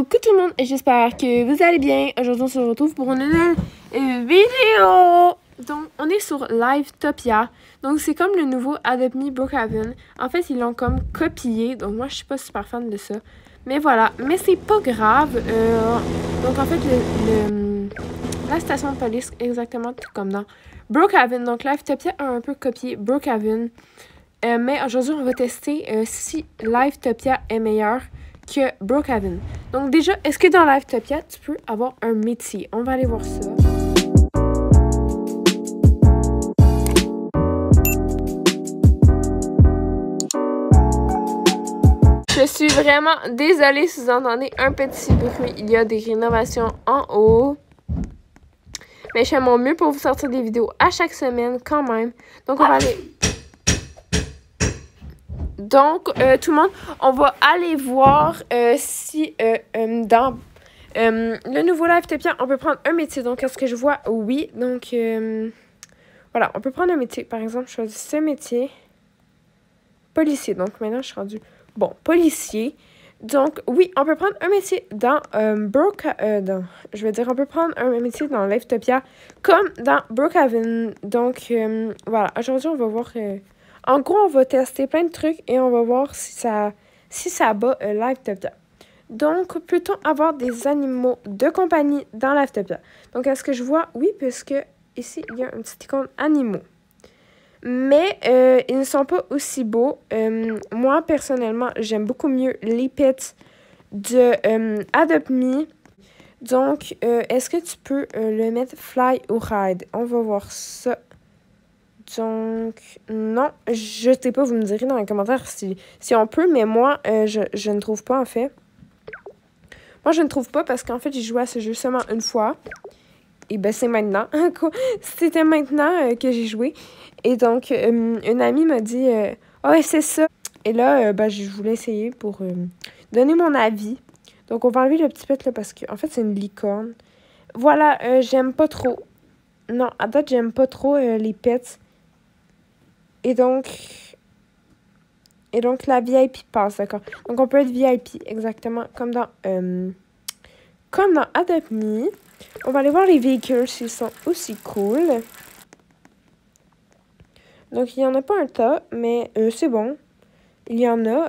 Coucou tout le monde, j'espère que vous allez bien. Aujourd'hui, on se retrouve pour une nouvelle vidéo. Donc, on est sur Livetopia. Donc, c'est comme le nouveau Adopt Me Brookhaven. En fait, ils l'ont comme copié. Donc, moi, je suis pas super fan de ça. Mais voilà, mais c'est pas grave. Donc, en fait, la station de police, exactement tout comme dans Brookhaven. Donc, Livetopia a un peu copié Brookhaven. Mais aujourd'hui, on va tester si Livetopia est meilleur que Brookhaven. Donc déjà, est-ce que dans Livetopia, tu peux avoir un métier? On va aller voir ça. Je suis vraiment désolée si vous entendez un petit bruit. Il y a des rénovations en haut. Mais je fais mon mieux pour vous sortir des vidéos à chaque semaine quand même. Donc on va aller... Donc, tout le monde, on va aller voir si dans le nouveau Livetopia, on peut prendre un métier. Donc, est-ce que je vois? Oui. Donc, voilà, on peut prendre un métier. Par exemple, je choisis ce métier. Policier. Donc, maintenant, je suis rendue, bon, policier. Donc, oui, on peut prendre un métier dans je veux dire, on peut prendre un métier dans Livetopia comme dans Brookhaven. Donc, voilà, aujourd'hui, on va voir... en gros, on va tester plein de trucs et on va voir si ça bat Livetopia. Donc, peut-on avoir des animaux de compagnie dans Livetopia? Donc, est-ce que je vois? Oui, puisque ici, il y a un petit icône animaux. Mais ils ne sont pas aussi beaux. Moi, personnellement, j'aime beaucoup mieux les pets de Adopt Me. Donc, est-ce que tu peux le mettre fly ou ride? On va voir ça. Donc, non, je sais pas, vous me direz dans les commentaires si on peut, mais moi, je ne trouve pas, en fait. Moi, je ne trouve pas parce qu'en fait, j'ai joué à ce jeu seulement une fois. Et ben, c'est maintenant. C'était maintenant que j'ai joué. Et donc, une amie m'a dit, « Ah ouais, c'est ça. » Et là, ben, je voulais essayer pour donner mon avis. Donc, on va enlever le petit pet, là, parce qu'en fait, c'est une licorne. Voilà, j'aime pas trop. Non, à date, j'aime pas trop les pets. Et donc, la VIP passe, d'accord. Donc, on peut être VIP, exactement, comme dans Adopt Me. On va aller voir les véhicules s'ils sont aussi cool. Donc, il n'y en a pas un tas, mais c'est bon. Il y en a.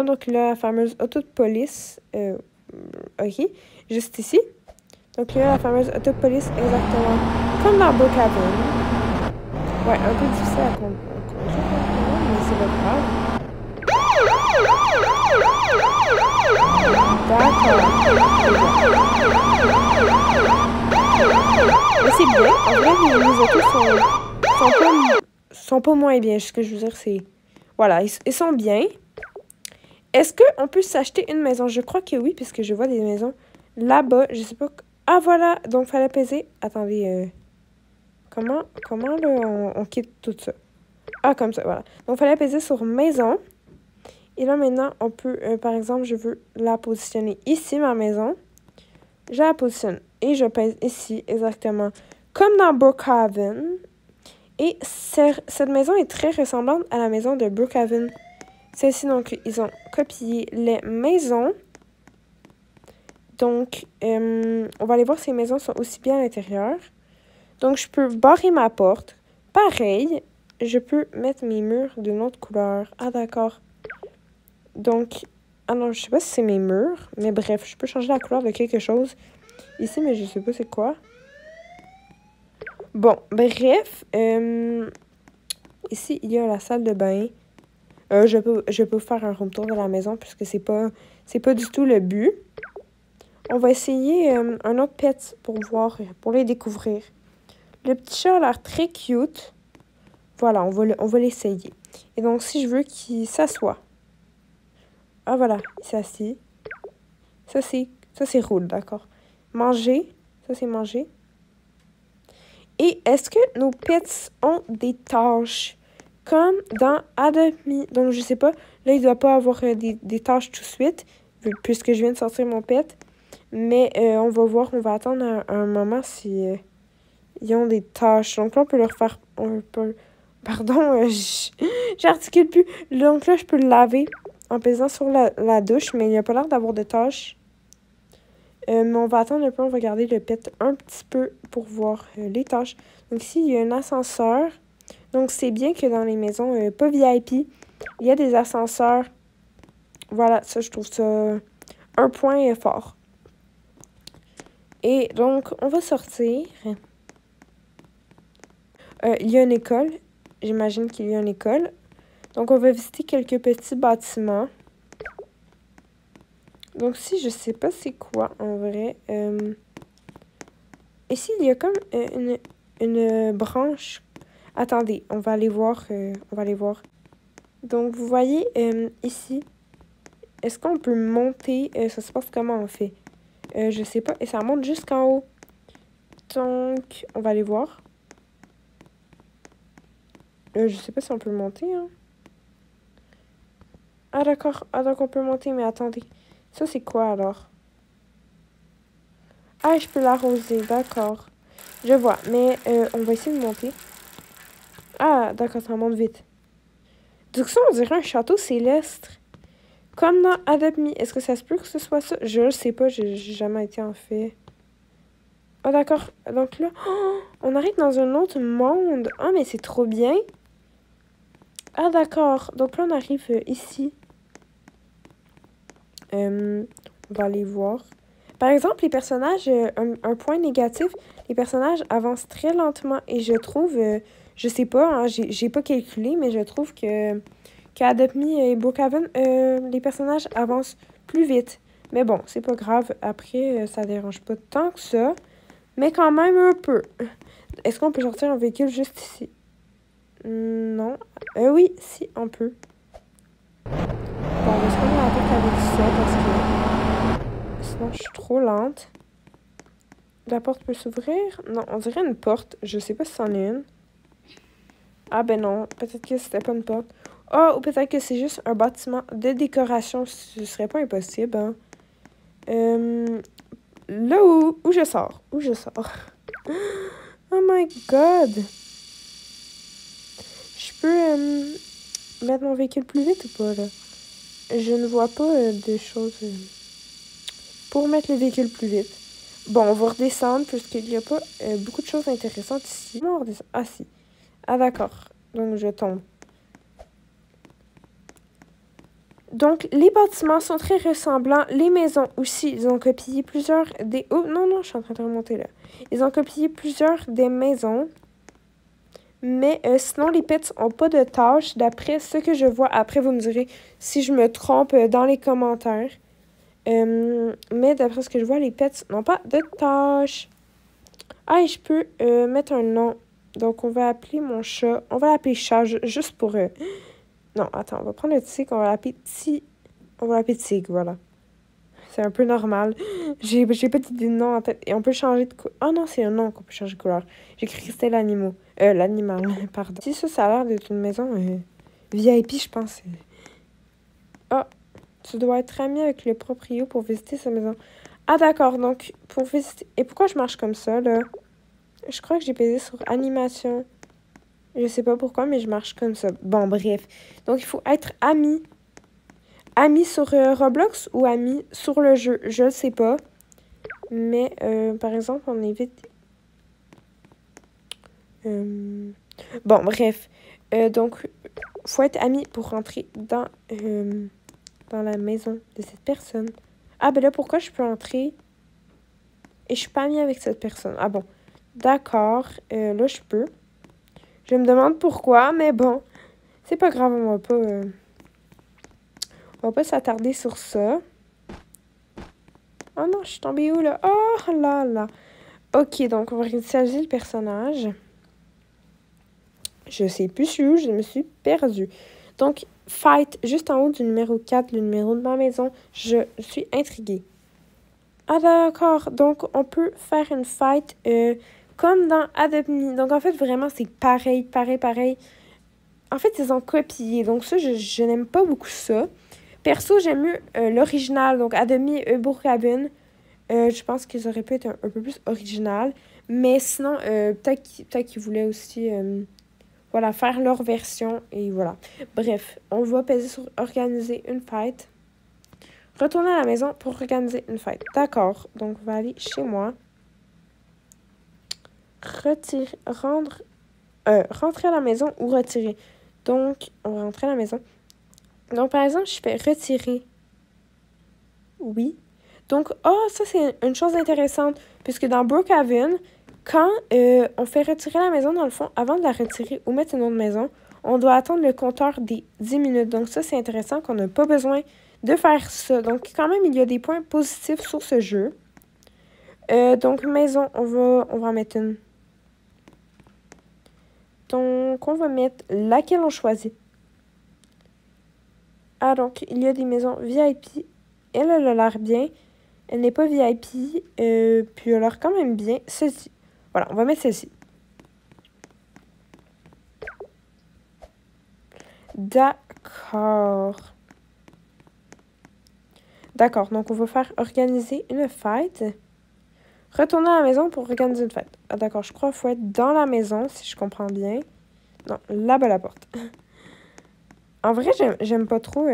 Donc là, la fameuse auto de police. OK, juste ici. Donc là, la fameuse auto de police, exactement, comme dans Brookhaven. Ouais, un peu difficile à conduire, mais c'est pas grave. D'accord. Mais c'est bien. En vrai, les autos sont pas moins bien. Ce que je veux dire, c'est... Voilà, ils sont bien. Est-ce qu'on peut s'acheter une maison? Je crois que oui, puisque je vois des maisons là-bas. Je sais pas... Ah, voilà. Donc, fallait peser... Attendez, Comment là, on quitte tout ça? Ah, comme ça, voilà. Donc, il fallait apaiser sur maison. Et là, maintenant, on peut, par exemple, je veux la positionner ici, ma maison. Je la positionne et je pèse ici, exactement, comme dans Brookhaven. Et cette maison est très ressemblante à la maison de Brookhaven. Celle-ci, donc, ils ont copié les maisons. Donc, on va aller voir si les maisons sont aussi bien à l'intérieur. Donc, je peux barrer ma porte. Pareil, je peux mettre mes murs d'une autre couleur. Ah, d'accord. Donc, ah non, je sais pas si c'est mes murs. Mais bref, je peux changer la couleur de quelque chose ici, mais je sais pas c'est quoi. Bon, bref. Ici, il y a la salle de bain. Je peux faire un room tour de la maison puisque c'est pas du tout le but. On va essayer un autre pet pour voir, pour les découvrir. Le petit chat a l'air très cute. Voilà, on va l'essayer. Et donc, si je veux qu'il s'assoie. Ah, voilà, il s'assit. Ça, c'est roule, d'accord. Manger. Ça, c'est manger. Et est-ce que nos pets ont des tâches? Comme dans Adopt Me. Donc, je sais pas. Là, il ne doit pas avoir des tâches tout de suite. Puisque je viens de sortir mon pet. Mais on va voir. On va attendre un moment si... ils ont des tâches. Donc là, on peut leur faire... Pardon, j'articule plus. Donc là, je peux le laver. en pesant sur la douche, mais il n'y a pas l'air d'avoir de tâches. Mais on va attendre un peu, on va garder le pet un petit peu pour voir les tâches. Donc ici, il y a un ascenseur. Donc c'est bien que dans les maisons pas VIP, il y a des ascenseurs. Voilà, ça, je trouve ça un point fort. Et donc, on va sortir. Il y a une école. J'imagine qu'il y a une école. Donc, on va visiter quelques petits bâtiments. Donc, si je sais pas c'est quoi, en vrai. Ici, il y a comme une branche. Attendez, on va aller voir. On va aller voir. Donc, vous voyez ici, est-ce qu'on peut monter? Ça se passe comment on fait? Je sais pas. Et ça monte jusqu'en haut. Donc, on va aller voir. Je sais pas si on peut monter, hein. Ah, d'accord. Ah, donc on peut monter, mais attendez. Ça, c'est quoi, alors? Ah, je peux l'arroser. D'accord. Je vois. Mais on va essayer de monter. Ah, d'accord, ça monte vite. Donc ça, on dirait un château céleste. Comme dans Adopt Me. Est-ce que ça se peut que ce soit ça? Je sais pas. J'ai jamais été en fait. Ah, d'accord. Donc là, oh, on arrive dans un autre monde. Ah, mais c'est trop bien. Ah, d'accord. Donc là, on arrive ici. On va aller voir. Par exemple, les personnages, un point négatif, les personnages avancent très lentement et je trouve, je sais pas, hein, j'ai pas calculé, mais je trouve que qu'Adopt Me et Brookhaven, les personnages avancent plus vite. Mais bon, c'est pas grave. Après, ça dérange pas tant que ça, mais quand même un peu. Est-ce qu'on peut sortir un véhicule juste ici? Non. Oui, si, on peut. Bon, on va se prendre la tête avec ça parce que sinon je suis trop lente. La porte peut s'ouvrir? Non, on dirait une porte. Je sais pas si c'en est une. Ah ben non, peut-être que c'était pas une porte. Oh, ou peut-être que c'est juste un bâtiment de décoration. Ce serait pas impossible, hein. Là où je sors? Où je sors? Oh my god! Je peux mettre mon véhicule plus vite ou pas, là? Je ne vois pas de choses pour mettre le véhicule plus vite. Bon, on va redescendre puisqu'il n'y a pas beaucoup de choses intéressantes ici. On va redescendre. Ah, si. Ah, d'accord. Donc, je tombe. Donc, les bâtiments sont très ressemblants. Les maisons aussi, ils ont copié plusieurs des... Oh, non, non, je suis en train de remonter là. Ils ont copié plusieurs des maisons. Mais sinon, les pets n'ont pas de tâches. D'après ce que je vois, après, vous me direz si je me trompe dans les commentaires. Mais d'après ce que je vois, les pets n'ont pas de tâches. Ah, et je peux mettre un nom. Donc, on va appeler mon chat. On va l'appeler chat, juste pour... Non, attends, on va prendre le tigre. On va l'appeler On va l'appeler tigre, voilà. C'est un peu normal. J'ai pas d'idée de nom en tête. Et on peut changer de couleur. Oh non, c'est un nom qu'on peut changer de couleur. J'ai cru que c'était l'animal. L'animal, pardon. Si ça a l'air d'être une maison VIP, je pense. Ah, tu dois être ami avec le proprio pour visiter sa maison. Ah, d'accord, donc, pour visiter... Et pourquoi je marche comme ça, là? Je crois que j'ai pesé sur animation. Je sais pas pourquoi, mais je marche comme ça. Bon, bref. Donc, il faut être ami. Ami sur Roblox ou ami sur le jeu? Je ne sais pas. Mais, par exemple, on évite... Bon, bref. Donc, faut être ami pour rentrer dans la maison de cette personne. Ah, ben là, pourquoi je peux entrer et je suis pas amie avec cette personne? Ah bon. D'accord. Là, je peux. Je me demande pourquoi, mais bon. C'est pas grave, on va pas s'attarder sur ça. Oh non, je suis tombée où, là? Oh là là. Ok, donc on va réinitialiser le personnage. Je sais plus je suis où, je me suis perdue. Donc, fight, juste en haut du numéro 4, le numéro de ma maison. Je suis intriguée. Ah d'accord, donc on peut faire une fight comme dans Adopt Me. Donc en fait, vraiment, c'est pareil. En fait, ils ont copié. Donc ça, je n'aime pas beaucoup ça. Perso, j'aime mieux l'original. Donc Adopt Me et Brookhaven. Je pense qu'ils auraient pu être un peu plus original. Mais sinon, peut-être qu'ils voulaient aussi voilà, faire leur version et voilà. Bref, on va peser sur organiser une fête. Retourner à la maison pour organiser une fête. D'accord, donc on va aller chez moi. Rentrer à la maison ou retirer. Donc, on va rentrer à la maison. Donc, par exemple, je fais retirer. Oui. Donc, ça, c'est une chose intéressante. Puisque dans Brookhaven, quand on fait retirer la maison, dans le fond, avant de la retirer ou mettre une autre maison, on doit attendre le compteur des 10 minutes. Donc, ça, c'est intéressant qu'on n'a pas besoin de faire ça. Donc, quand même, il y a des points positifs sur ce jeu. Donc, maison, on va en mettre une. Donc, on va mettre laquelle on choisit. Ah, donc, il y a des maisons VIP. Elle a l'air bien. Elle n'est pas VIP. Puis, elle a l'air quand même bien. Celle-ci. Voilà, on va mettre celle-ci. D'accord. D'accord, donc on va faire organiser une fête. Retourner à la maison pour organiser une fête. Ah, d'accord, je crois qu'il faut être dans la maison, si je comprends bien. Non, là-bas la porte. En vrai, j'aime pas trop.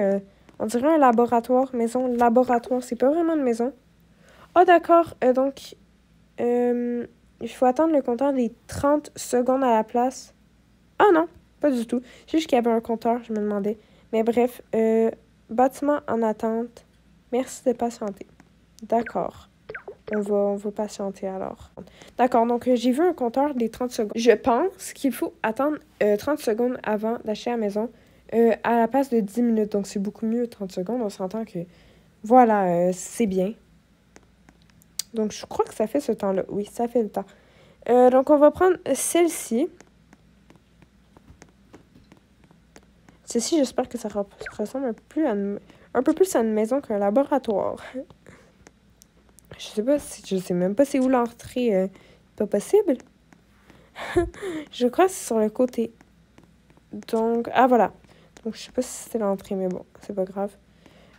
On dirait un laboratoire, maison, laboratoire. C'est pas vraiment une maison. Ah, d'accord. Donc, il faut attendre le compteur des 30 secondes à la place. Ah non, pas du tout. C'est juste qu'il y avait un compteur, je me demandais. Mais bref, bâtiment en attente. Merci de patienter. D'accord. On va patienter alors. D'accord, donc j'ai vu un compteur des 30 secondes. Je pense qu'il faut attendre 30 secondes avant d'acheter la maison à la place de 10 minutes. Donc c'est beaucoup mieux 30 secondes. On s'entend que, voilà, c'est bien. Donc je crois que ça fait ce temps-là. Oui, ça fait le temps. Donc on va prendre celle-ci. Celle-ci, j'espère que ça ressemble un peu plus à une maison qu'un laboratoire. Je sais même pas c'est où l'entrée. Pas possible. Je crois que c'est sur le côté. Donc, ah voilà. Donc, je sais pas si c'est l'entrée, mais bon, c'est pas grave.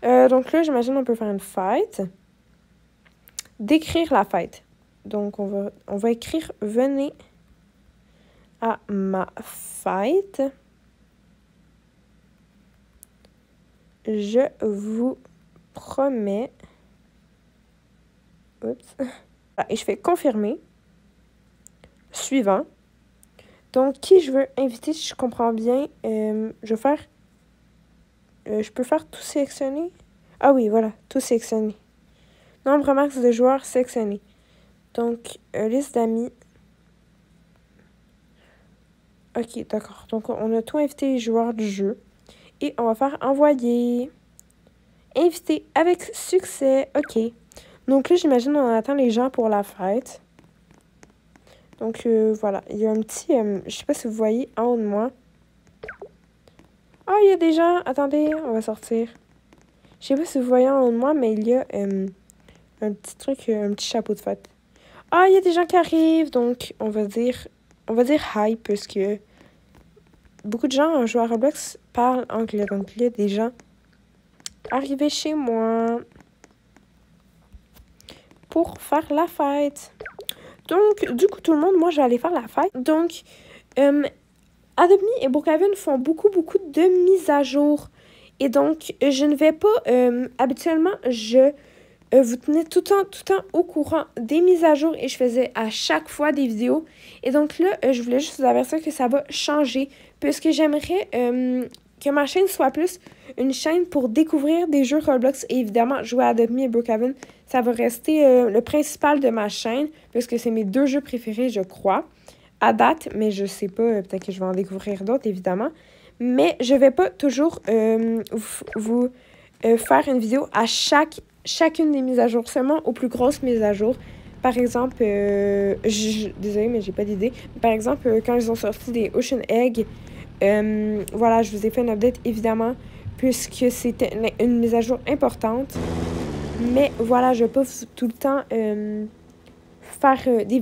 Donc là, j'imagine on peut faire une fête. Décrire la fête. Donc, on va écrire « Venez à ma fête. Je vous promets... » Oups. Et je fais « Confirmer. » Suivant. Donc, qui je veux inviter, si je comprends bien, je vais faire... je peux faire tout sélectionner? Ah oui, voilà, tout sélectionner. Nombre max de joueurs sélectionnés. Donc, liste d'amis. Ok, d'accord. Donc, on a tout invité les joueurs du jeu. Et on va faire envoyer. Inviter avec succès. Ok. Donc là, j'imagine on attend les gens pour la fête. Donc, voilà. Il y a un petit... je sais pas si vous voyez en haut de moi. Ah, il y a des gens. Attendez, on va sortir. Je sais pas si vous voyez en haut de moi, mais il y a un petit truc, un petit chapeau de fête. Ah, il y a des gens qui arrivent. Donc, on va dire hi, parce que beaucoup de gens jouent à Roblox parlent anglais. Donc, il y a des gens arrivés chez moi pour faire la fête. Donc, du coup, tout le monde, moi, je vais aller faire la fête. Donc, Adopt Me et Brookhaven font beaucoup de mises à jour. Et donc, je ne vais pas... habituellement, je vous tenais tout le temps au courant des mises à jour et je faisais à chaque fois des vidéos. Et donc là, je voulais juste vous avertir que ça va changer puisque j'aimerais que ma chaîne soit plus une chaîne pour découvrir des jeux Roblox et évidemment jouer à Adopt Me et Brookhaven. Ça va rester le principal de ma chaîne puisque c'est mes 2 jeux préférés, je crois, à date. Mais je sais pas, peut-être que je vais en découvrir d'autres, évidemment. Mais je vais pas toujours vous faire une vidéo à chacune des mises à jour, seulement aux plus grosses mises à jour. Par exemple, désolée, mais j'ai pas d'idée. Par exemple, quand ils ont sorti des Ocean Egg, voilà, je vous ai fait une update, évidemment, puisque c'était une mise à jour importante. Mais voilà, je vais pas tout le temps faire des...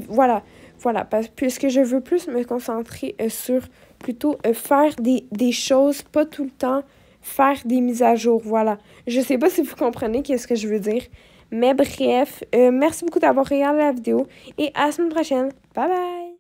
Voilà, puisque je veux plus me concentrer sur plutôt faire des choses, pas tout le temps faire des mises à jour, voilà. Je sais pas si vous comprenez qu'est-ce que je veux dire, mais bref, merci beaucoup d'avoir regardé la vidéo et à la semaine prochaine. Bye bye!